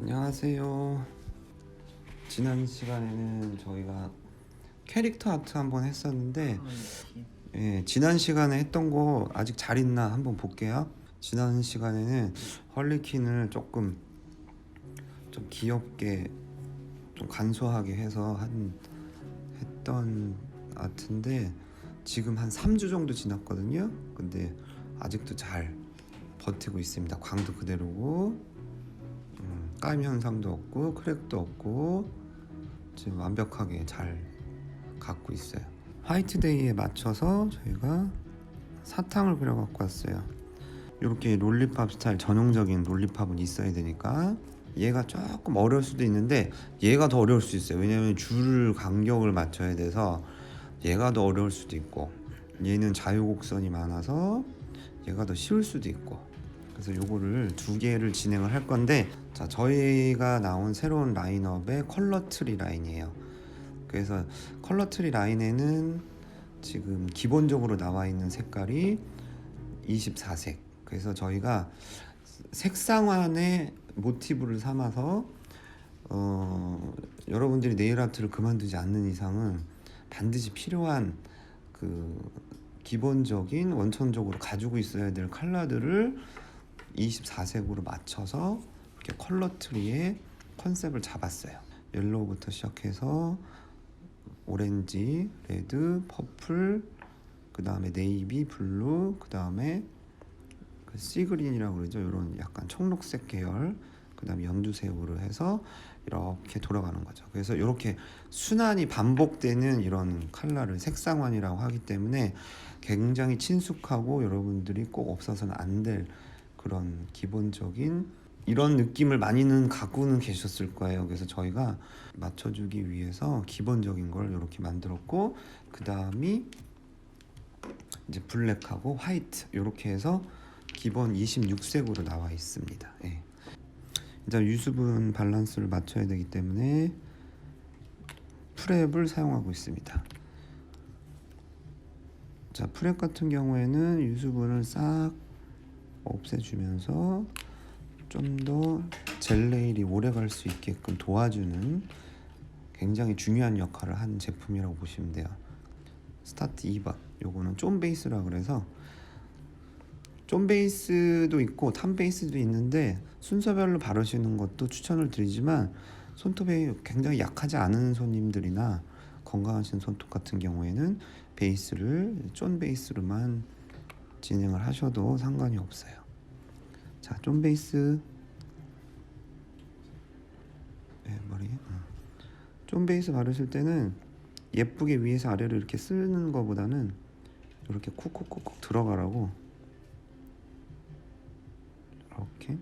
안녕하세요. 지난 시간에는 저희가 캐릭터 아트 한번 했었는데 지난 시간에 했던 거 아직 잘 있나 한번 볼게요. 지난 시간에는 헐리퀸을 조금 좀 귀엽게 좀 간소하게 해서 했던 아트인데 지금 한 3주 정도 지났거든요. 근데 아직도 잘 버티고 있습니다. 광도 그대로고 까임 현상도 없고 크랙도 없고 지금 완벽하게 잘 갖고 있어요. 화이트데이에 맞춰서 저희가 사탕을 그려 갖고 왔어요. 이렇게 롤리팝 스타일 전형적인 롤리팝은 있어야 되니까 얘가 조금 어려울 수도 있는데 얘가 더 어려울 수 있어요. 왜냐면 줄 간격을 맞춰야 돼서 얘가 더 어려울 수도 있고 얘는 자유곡선이 많아서 얘가 더 쉬울 수도 있고 그래서 요거를 두 개를 진행을 할 건데 자 저희가 나온 새로운 라인업의 컬러 트리 라인이에요. 그래서 컬러 트리 라인에는 지금 기본적으로 나와 있는 색깔이 24색. 그래서 저희가 색상환의 모티브를 삼아서 여러분들이 네일 아트를 그만두지 않는 이상은 반드시 필요한 그 기본적인 원천적으로 가지고 있어야 될 컬러들을 24색으로 맞춰서 이렇게 컬러 트리의 컨셉을 잡았어요. 옐로우부터 시작해서 오렌지, 레드, 퍼플, 그 다음에 네이비, 블루, 그 다음에 그 시그린이라고 그러죠. 이런 약간 청록색 계열, 그 다음에 연두색으로 해서 이렇게 돌아가는 거죠. 그래서 이렇게 순환이 반복되는 이런 컬러를 색상환이라고 하기 때문에 굉장히 친숙하고 여러분들이 꼭 없어서는 안 될 그런 기본적인 이런 느낌을 많이는 갖고는 계셨을 거예요. 그래서 저희가 맞춰주기 위해서 기본적인 걸 이렇게 만들었고 그 다음이 이제 블랙하고 화이트 이렇게 해서 기본 26색으로 나와 있습니다. 예. 일단 유수분 밸런스를 맞춰야 되기 때문에 프랩을 사용하고 있습니다. 자, 프랩 같은 경우에는 유수분을 싹 없애주면서 좀 더 젤 네일이 오래 갈 수 있게끔 도와주는 굉장히 중요한 역할을 한 제품이라고 보시면 돼요. 스타트 2번 요거는 쫌 베이스라 그래서 쫌 베이스도 있고 탐 베이스도 있는데 순서별로 바르시는 것도 추천을 드리지만 손톱이 굉장히 약하지 않은 손님들이나 건강하신 손톱 같은 경우에는 베이스를 쫌 베이스로만 진행을 하셔도 상관이 없어요. 자, 쫌 베이스 머리 쫌 베이스 바르실 때는 예쁘게 위에서 아래로 이렇게 쓰는 것보다는 이렇게 쿡쿡쿡쿡 들어가라고 이렇게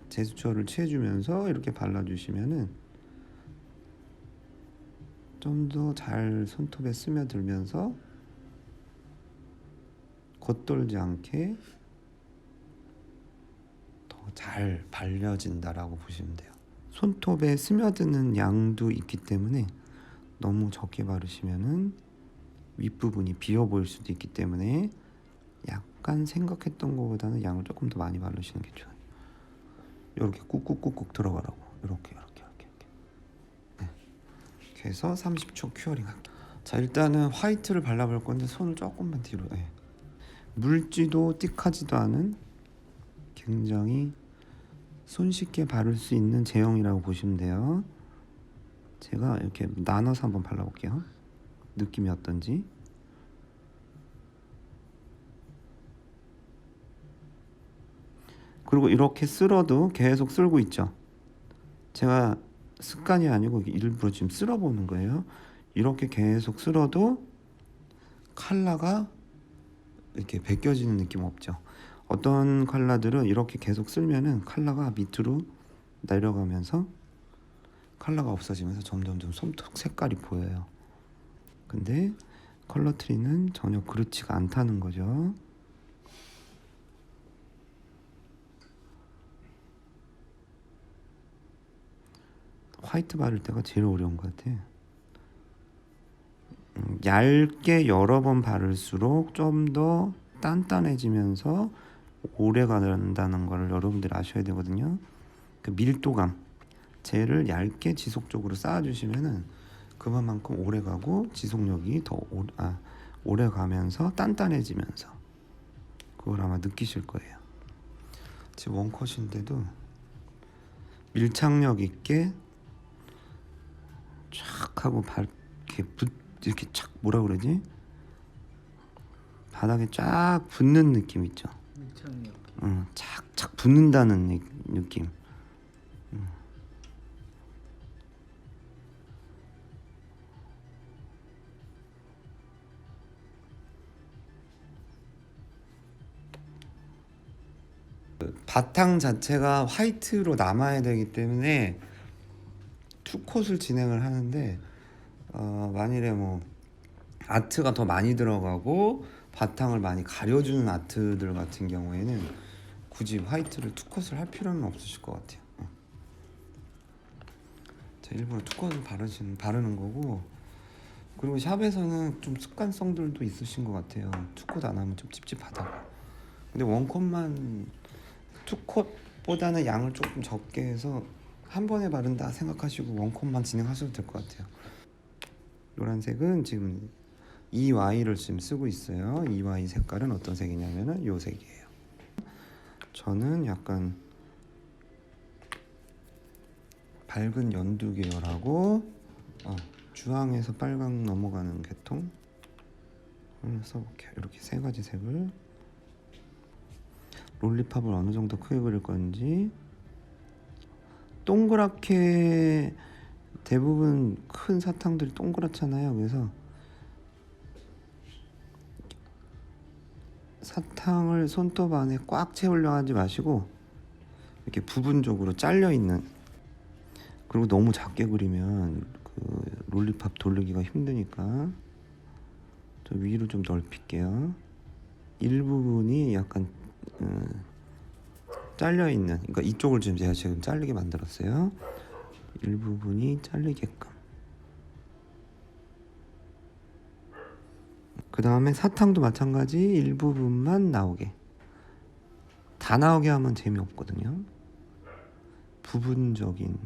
제스처를 취해주면서 이렇게 발라주시면은 좀 더 잘 손톱에 스며들면서 겉돌지 않게 더 잘 발려진다라고 보시면 돼요. 손톱에 스며드는 양도 있기 때문에 너무 적게 바르시면은 윗부분이 비어 보일 수도 있기 때문에 약간 생각했던 것보다는 양을 조금 더 많이 바르시는 게 좋아요. 이렇게 꾹꾹꾹꾹 들어가라고 이렇게 네. 이렇게 해서 30초 큐어링 할게요. 자, 일단은 화이트를 발라볼 건데 손을 조금만 뒤로 묽지도 띡하지도 않은 굉장히 손쉽게 바를 수 있는 제형이라고 보시면 돼요. 제가 이렇게 나눠서 한번 발라볼게요. 느낌이 어떤지. 그리고 이렇게 쓸어도 계속 쓸고 있죠. 제가 습관이 아니고 일부러 지금 쓸어보는 거예요. 이렇게 계속 쓸어도 컬러가 이렇게 벗겨지는 느낌 없죠. 어떤 컬러들은 이렇게 계속 쓸면은 컬러가 밑으로 내려가면서 컬러가 없어지면서 점점점 손톱 색깔이 보여요. 근데 컬러 트리는 전혀 그렇지가 않다는 거죠. 화이트 바를 때가 제일 어려운 것 같아. 얇게 여러 번 바를수록 좀 더 단단해지면서 오래 간다는 걸 여러분들이 아셔야 되거든요. 그 밀도감, 젤을 얇게 지속적으로 쌓아주시면은 그만큼 오래 가고 지속력이 더 오래 가면서 단단해지면서 그걸 아마 느끼실 거예요. 지금 원컷인데도 밀착력 있게 촥 하고 이렇게 착 뭐라 그러지? 바닥에 쫙 붙는 느낌 있죠. 밀착력. 착착 붙는다는 느낌. 바탕 자체가 화이트로 남아야 되기 때문에 투컷을 진행을 하는데 만일에 뭐 아트가 더 많이 들어가고 바탕을 많이 가려주는 아트들 같은 경우에는 굳이 화이트를 투컷을 할 필요는 없으실 것 같아요. 자, 일부러 투컷을 바르는 거고, 그리고 샵에서는 좀 습관성들도 있으신 것 같아요. 투컷 안 하면 좀 찝찝하다고. 근데 원컷만 투컷보다는 양을 조금 적게 해서 한 번에 바른다 생각하시고 원컷만 진행하셔도 될 것 같아요. 노란색은 지금 EY를 지금 쓰고 있어요. EY 색깔은 어떤 색이냐면은 이 색이에요. 저는 약간 밝은 연두 계열하고 주황에서 빨강 넘어가는 계통 써볼게요. 이렇게 세 가지 색을. 롤리팝을 어느 정도 크게 그릴 건지, 동그랗게 대부분 큰 사탕들이 동그랗잖아요. 그래서 사탕을 손톱 안에 꽉 채우려 하지 마시고 이렇게 부분적으로 잘려 있는, 그리고 너무 작게 그리면 그 롤리팝 돌리기가 힘드니까 저 위로 좀 넓힐게요. 일부분이 약간 잘려 있는, 그러니까 이쪽을 제가 지금 잘리게 만들었어요. 일부분이 잘리게끔. 그 다음에 사탕도 마찬가지 일부분만 나오게. 다 나오게 하면 재미없거든요. 부분적인.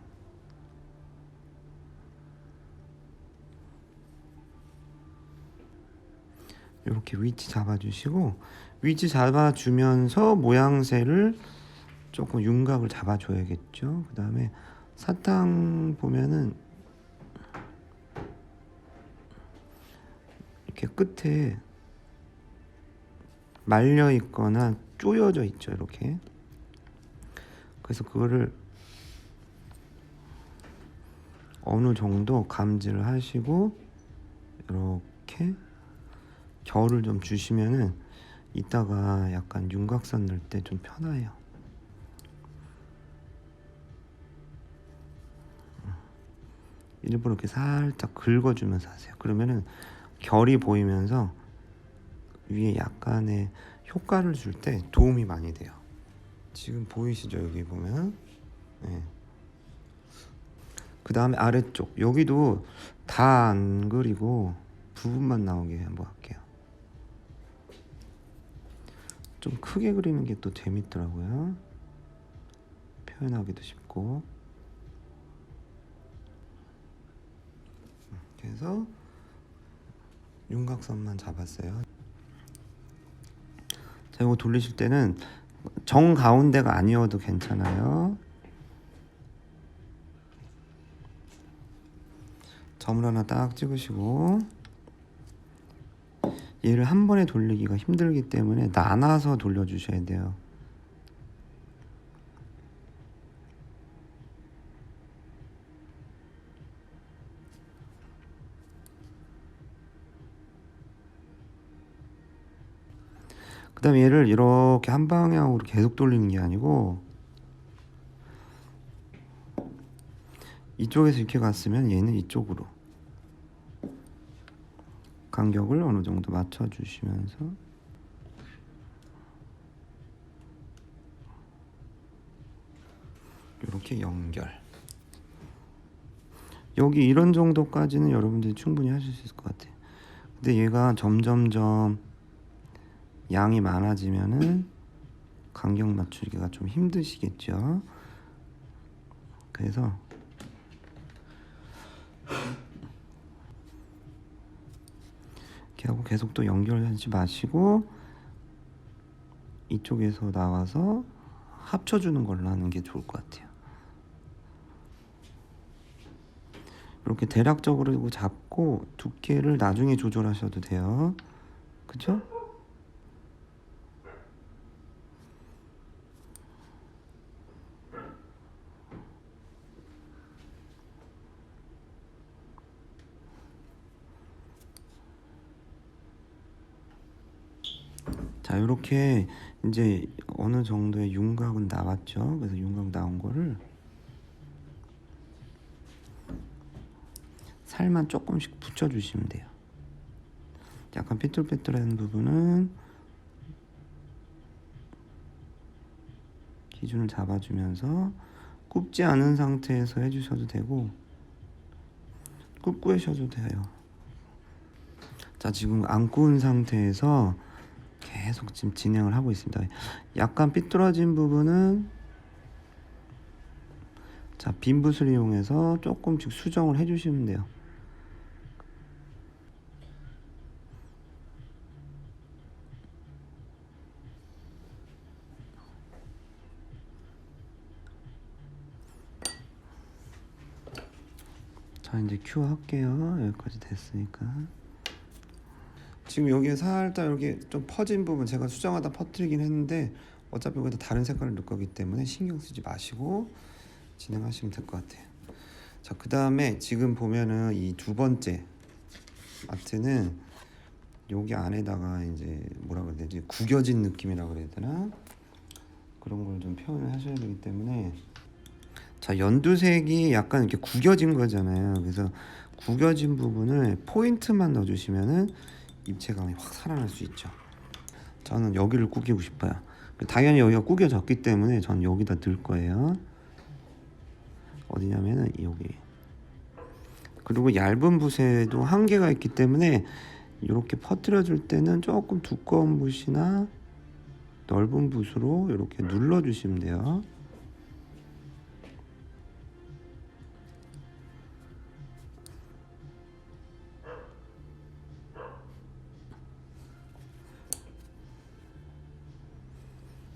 이렇게 위치 잡아주시고, 위치 잡아주면서 모양새를 조금 윤곽을 잡아줘야겠죠. 그 다음에 사탕 보면은 이렇게 끝에 말려 있거나 쪼여져 있죠. 이렇게. 그래서 그거를 어느 정도 감지를 하시고 이렇게 결을 좀 주시면은 이따가 약간 윤곽선 넣을 때 좀 편해요. 일부러 이렇게 살짝 긁어주면서 하세요. 그러면은 결이 보이면서 위에 약간의 효과를 줄 때 도움이 많이 돼요. 지금 보이시죠? 여기 보면. 네. 그 다음에 아래쪽 여기도 다 안 그리고 부분만 나오게 한번 할게요. 좀 크게 그리는 게 또 재밌더라고요. 표현하기도 쉽고. 그래서 윤곽선만 잡았어요. 자, 이거 돌리실 때는 정 가운데가 아니어도 괜찮아요. 점을 하나 딱 찍으시고, 얘를 한 번에 돌리기가 힘들기 때문에 나눠서 돌려주셔야 돼요. 그 다음에 얘를 이렇게 한 방향으로 계속 돌리는 게 아니고, 이쪽에서 이렇게 갔으면 얘는 이쪽으로 간격을 어느 정도 맞춰주시면서 이렇게 연결. 여기 이런 정도까지는 여러분들이 충분히 하실 수 있을 것 같아요. 근데 얘가 점점점 양이 많아지면은 간격 맞추기가 좀 힘드시겠죠. 그래서 이렇게 하고 계속 또 연결하지 마시고 이쪽에서 나와서 합쳐주는 걸로 하는 게 좋을 것 같아요. 이렇게 대략적으로 잡고 두께를 나중에 조절하셔도 돼요. 그쵸? 자, 이렇게 이제 어느 정도의 윤곽은 나왔죠. 그래서 윤곽 나온 거를 살만 조금씩 붙여주시면 돼요. 약간 삐뚤빼뚤한 부분은 기준을 잡아주면서 굽지 않은 상태에서 해주셔도 되고 굽고 하셔도 돼요. 자, 지금 안 구운 상태에서 계속 지금 진행을 하고 있습니다. 약간 삐뚤어진 부분은 자, 빈 붓을 이용해서 조금씩 수정을 해주시면 돼요. 자, 이제 큐 할게요. 여기까지 됐으니까. 지금 여기에 살짝 이렇게 좀 퍼진 부분 제가 수정하다 퍼뜨리긴 했는데 어차피 여기다 다른 색깔을 넣을 거기 때문에 신경 쓰지 마시고 진행하시면 될 것 같아요. 자, 그 다음에 지금 보면은 이 두 번째 아트는 여기 안에다가 이제 뭐라 그래야 되지, 구겨진 느낌이라 그래야 되나, 그런 걸 좀 표현을 하셔야 되기 때문에 자, 연두색이 약간 이렇게 구겨진 거잖아요. 그래서 구겨진 부분을 포인트만 넣어주시면은 입체감이 확 살아날 수 있죠. 저는 여기를 구기고 싶어요. 당연히 여기가 구겨졌기 때문에 저는 여기다 넣을 거예요. 어디냐면은 여기. 그리고 얇은 붓에도 한계가 있기 때문에 이렇게 퍼뜨려 줄 때는 조금 두꺼운 붓이나 넓은 붓으로 이렇게 눌러 주시면 돼요.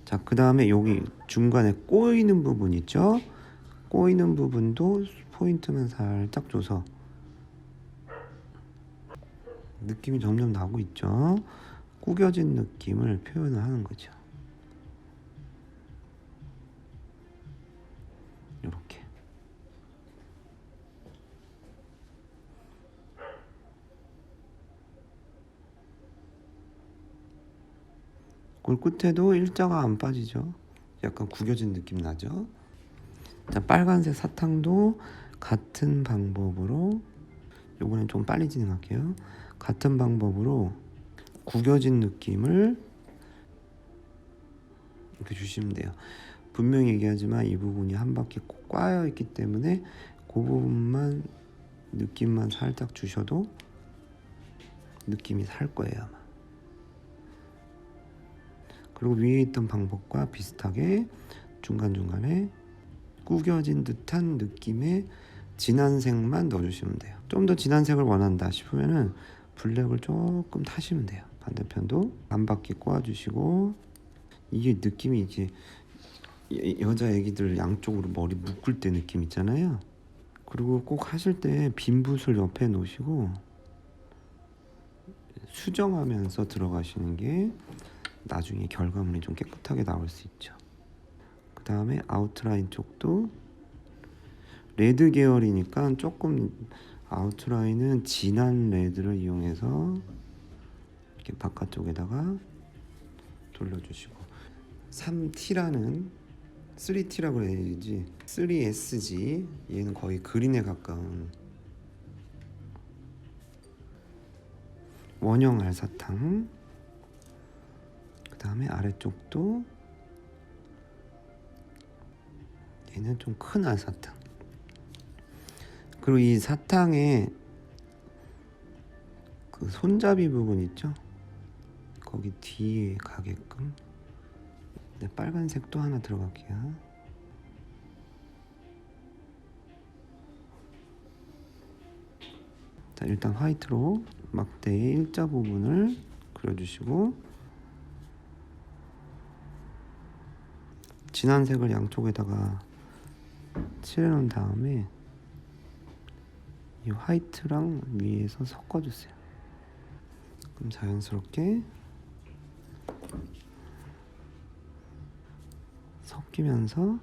자, 그 다음에 여기 중간에 꼬이는 부분 있죠? 꼬이는 부분도 포인트만 살짝 줘서 느낌이 점점 나고 있죠? 구겨진 느낌을 표현을 하는 거죠. 이렇게. 그 끝에도 일자가 안 빠지죠? 약간 구겨진 느낌 나죠? 자, 빨간색 사탕도 같은 방법으로, 요번엔 좀 빨리 진행할게요. 같은 방법으로 구겨진 느낌을 이렇게 주시면 돼요. 분명히 얘기하지만 이 부분이 한 바퀴 꼭 꽈여 있기 때문에 그 부분만 느낌만 살짝 주셔도 느낌이 살 거예요, 아마. 그리고 위에 있던 방법과 비슷하게 중간중간에 구겨진 듯한 느낌의 진한 색만 넣어주시면 돼요. 좀 더 진한 색을 원한다 싶으면은 블랙을 조금 타시면 돼요. 반대편도 한 바퀴 꼬아주시고, 이게 느낌이 이제 여자 애기들 양쪽으로 머리 묶을 때 느낌 있잖아요. 그리고 꼭 하실 때 빈 붓을 옆에 놓으시고 수정하면서 들어가시는 게 나중에 결과물이 좀 깨끗하게 나올 수 있죠. 그 다음에 아웃라인 쪽도 레드 계열이니까 조금 아웃라인은 진한 레드를 이용해서 이렇게 바깥쪽에다가 돌려주시고, 3T라는 3T라고 해야지 3SG, 얘는 거의 그린에 가까운 원형 알사탕. 그 다음에 아래쪽도 얘는 좀 큰 알사탕. 그리고 이 사탕에 그 손잡이 부분 있죠? 거기 뒤에 가게끔 네, 빨간색 또 하나 들어갈게요. 자, 일단 화이트로 막대의 일자 부분을 그려주시고 진한 색을 양쪽에다가 칠해놓은 다음에 이 화이트랑 위에서 섞어주세요. 그럼 자연스럽게 섞이면서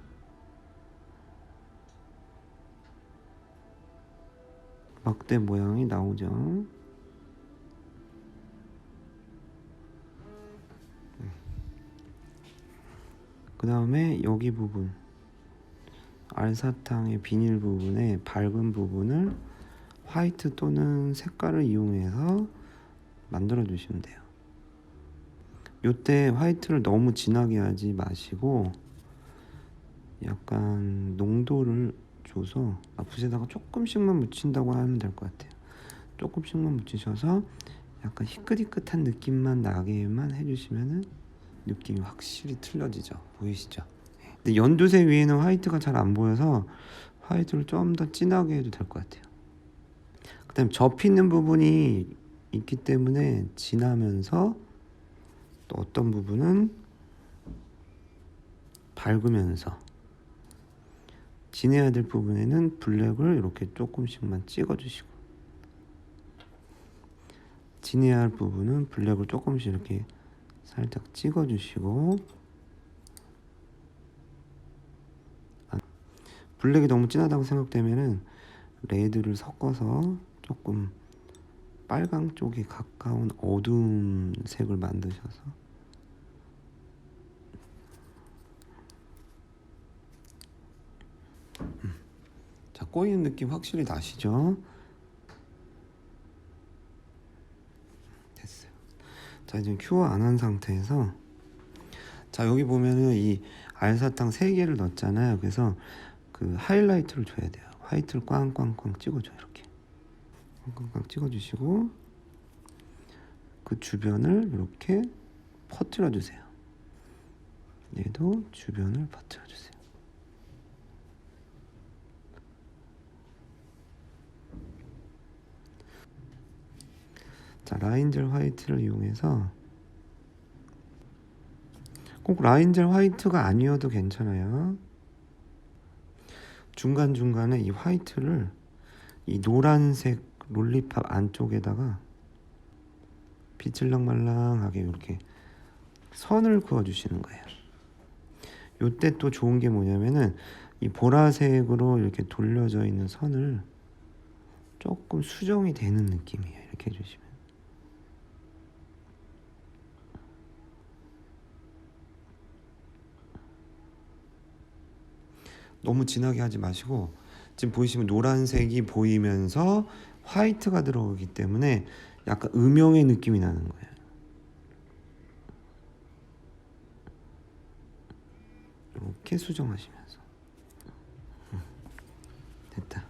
막대 모양이 나오죠. 그 다음에 여기 부분, 알사탕의 비닐 부분에 밝은 부분을 화이트 또는 색깔을 이용해서 만들어 주시면 돼요. 요때 화이트를 너무 진하게 하지 마시고 약간 농도를 줘서 붓에다가 조금씩만 묻힌다고 하면 될 것 같아요. 조금씩만 묻히셔서 약간 희끗희끗한 느낌만 나게만 해주시면은 느낌이 확실히 틀려지죠. 보이시죠? 근데 연두색 위에는 화이트가 잘 안 보여서 화이트를 좀 더 진하게 해도 될 것 같아요. 그 다음에 접히는 부분이 있기 때문에 진하면서 또 어떤 부분은 밝으면서 진해야 될 부분에는 블랙을 이렇게 조금씩만 찍어주시고 진해야 할 부분은 블랙을 조금씩 이렇게 살짝 찍어주시고 블랙이 너무 진하다고 생각되면은 레드를 섞어서 조금 빨강 쪽에 가까운 어두운 색을 만드셔서 자, 꼬이는 느낌 확실히 나시죠? 됐어요. 자, 지금 큐어 안 한 상태에서 자, 여기 보면은 이 알사탕 3개를 넣었잖아요. 그래서 그 하이라이트를 줘야 돼요. 화이트를 꽝꽝꽝 찍어줘요. 이렇게 꽝꽝꽝 찍어주시고 그 주변을 이렇게 퍼뜨려 주세요. 얘도 주변을 퍼뜨려 주세요. 자, 라인젤 화이트를 이용해서 꼭 라인젤 화이트가 아니어도 괜찮아요. 중간중간에 이 화이트를 이 노란색 롤리팝 안쪽에다가 비틀랑말랑하게 이렇게 선을 그어 주시는 거예요. 요때 또 좋은 게 뭐냐면은 이 보라색으로 이렇게 돌려져 있는 선을 조금 수정이 되는 느낌이에요. 이렇게 해주시면 너무 진하게 하지 마시고 지금 보이시면 노란색이 보이면서 화이트가 들어가기 때문에 약간 음영의 느낌이 나는 거예요. 이렇게 수정하시면서 됐다.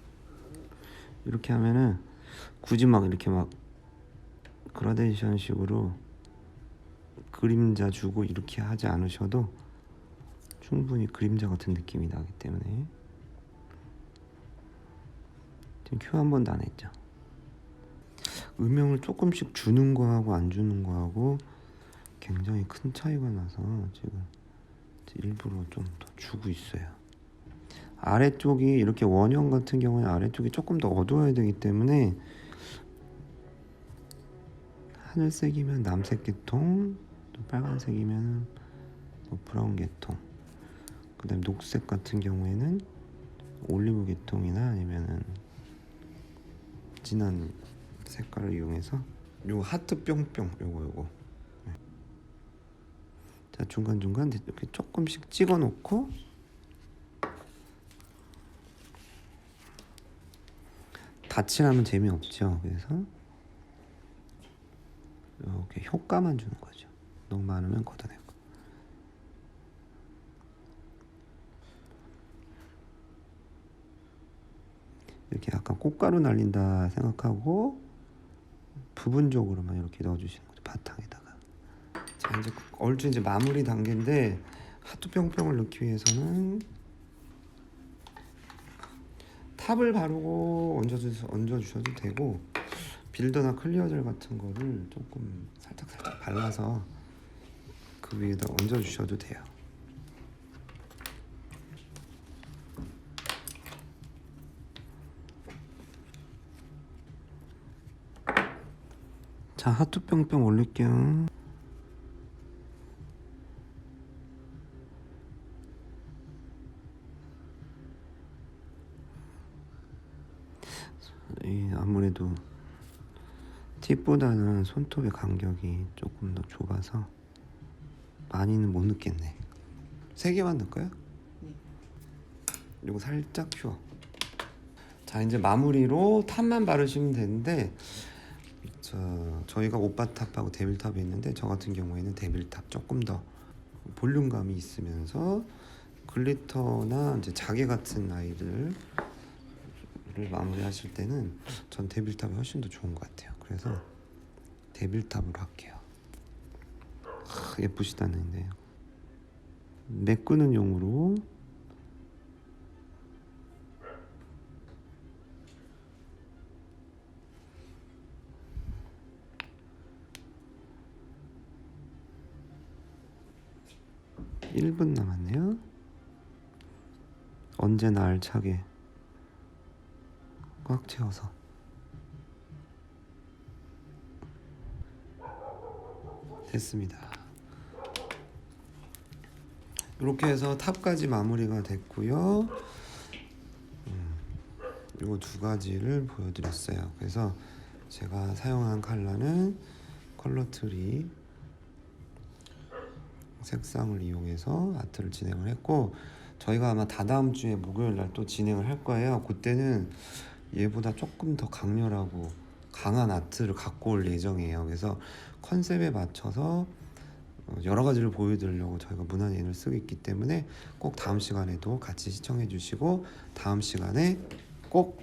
이렇게 하면은 굳이 막 이렇게 막 그라데이션 식으로 그림자 주고 이렇게 하지 않으셔도 충분히 그림자 같은 느낌이 나기 때문에 지금 큐 한 번도 안 했죠. 음영을 조금씩 주는 거하고 안 주는 거하고 굉장히 큰 차이가 나서 지금 일부러 좀 더 주고 있어요. 아래쪽이 이렇게 원형 같은 경우에 아래쪽이 조금 더 어두워야 되기 때문에 하늘색이면 남색 계통, 또 빨간색이면 브라운 계통, 그 다음에 녹색 같은 경우에는 올리브 계통이나 아니면은 진한 색깔을 이용해서 요 하트 뿅뿅 요거 자, 중간중간 이렇게 조금씩 찍어 놓고 다칠하면 재미없죠. 그래서 이렇게 효과만 주는 거죠. 너무 많으면 걷어내고. 이렇게 약간 꽃가루 날린다 생각하고 부분적으로만 이렇게 넣어주시는 거죠. 바탕에다가. 자, 이제 얼추 이제 마무리 단계인데 하트 뿅뿅을 넣기 위해서는 탑을 바르고 얹어주셔도 되고, 빌더나 클리어젤 같은 거를 조금 살짝 발라서 그 위에다 얹어주셔도 돼요. 자, 하트 뿅뿅 올릴게요. 아무래도 팁보다는 손톱의 간격이 조금 더 좁아서 많이는 못 넣겠네. 3개만 넣을까요? 이거 살짝 펴. 자, 이제 마무리로 탑만 바르시면 되는데, 저희가 오빠탑하고 데빌탑이 있는데, 저 같은 경우에는 데빌탑 조금 더 볼륨감이 있으면서 글리터나 이제 자개 같은 아이들을 마무리하실 때는 전 데빌탑이 훨씬 더 좋은 것 같아요. 그래서 데빌탑으로 할게요. 예쁘시다는데요. 메꾸는 용으로 (1분) 남았네요. 언제나 알차게 꽉 채워서 됐습니다. 이렇게 해서 탑까지 마무리가 됐고요. 이거 2가지를 보여드렸어요. 그래서 제가 사용한 컬러는 컬러트리 색상을 이용해서 아트를 진행을 했고, 저희가 아마 다다음 주에 목요일 날 또 진행을 할 거예요. 그때는 얘보다 조금 더 강렬하고 강한 아트를 갖고 올 예정이에요. 그래서 컨셉에 맞춰서 여러 가지를 보여드리려고 저희가 문화인을 쓰고 있기 때문에 꼭 다음 시간에도 같이 시청해 주시고, 다음 시간에 꼭